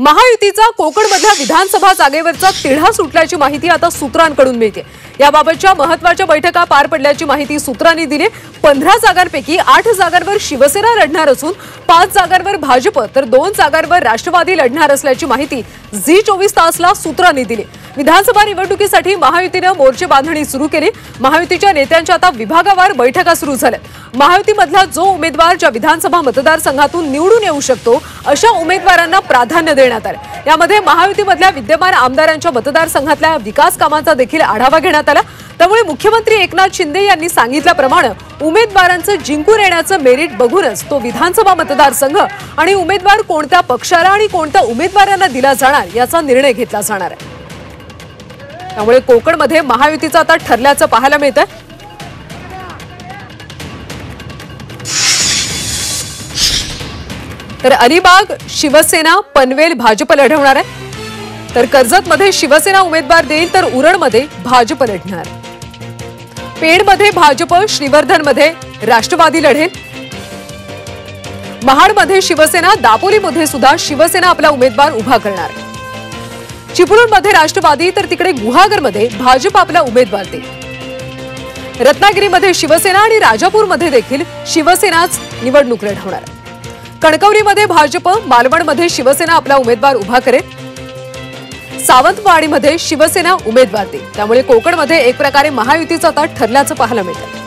महायुतीचा कोकणमधल्या विधानसभा जागेवरचा तिढा सुटल्याची माहिती आता सूत्रांकडून मिळते। याबाबतच्या महत्त्वाच्या बैठका पार पडल्याची माहिती सूत्रांनी दिली। 15 जागांपैकी 8 जागांवर शिवसेना लढणार असून 5 जागांवर भाजप तर 2 जागांवर राष्ट्रवादी लढणार असल्याची माहिती झी 24 तासला सूत्रांनी दिली। विधानसभा निवडणुकीसाठी महायुतीने मोर्चे बांधणी सुरू केली। महायुतीच्या नेत्यांच्या आता विभागावार बैठका सुरू झाल्यात। महायुतीमधला जो उमेदवार ज्या विधानसभा मतदारसंघातून निवडून येऊ शकतो अशा उमेदवारांना प्राधान्य देण्यात आले। यामध्ये महायुतीमधल्या विद्यमान आमदारांच्या मतदारसंघातल्या विकास कामांचा देखील आढावा घेण्यात आला। त्यामुळे मुख्यमंत्री एकनाथ शिंदे यांनी सांगितल्याप्रमाणे उमेदवारांचं जिंकून येण्याचं मेरिट बघूनच तो विधानसभा मतदारसंघ आणि उमेदवार कोणत्या पक्षाला आणि कोणत्या उमेदवारांना दिला जाणार याचा निर्णय घेतला जाणार आहे। त्यामुळे कोकणमध्ये महायुतीचं आता ठरल्याचं पाहायला मिळतंय। तर अलिबाग शिवसेना, पनवेल भाजप लढवणार आहे। तर कर्जतमध्ये शिवसेना उमेदवार देईल तर उरणमध्ये भाजप लढणार। पेडमध्ये भाजप, श्रीवर्धनमध्ये राष्ट्रवादी लढेल। महाडमध्ये शिवसेना, दापोलीमध्ये सुद्धा शिवसेना आपला उमेदवार उभा करणार। चिपळूणमध्ये राष्ट्रवादी तर तिकडे गुहागरमध्ये भाजप आपला उमेदवार देईल। रत्नागिरीमध्ये शिवसेना आणि राजापूरमध्ये देखील शिवसेनाच निवडणूक लढवणार। कणकवलीमध्ये भाजप, मालवणमध्ये शिवसेना आपला उमेदवार उभा करेल। सावंतवाडीमध्ये शिवसेना उमेदवार देईल। त्यामुळे कोकणमध्ये एक प्रकारे महायुतीचं आता ठरल्याचं पाहायला मिळतं।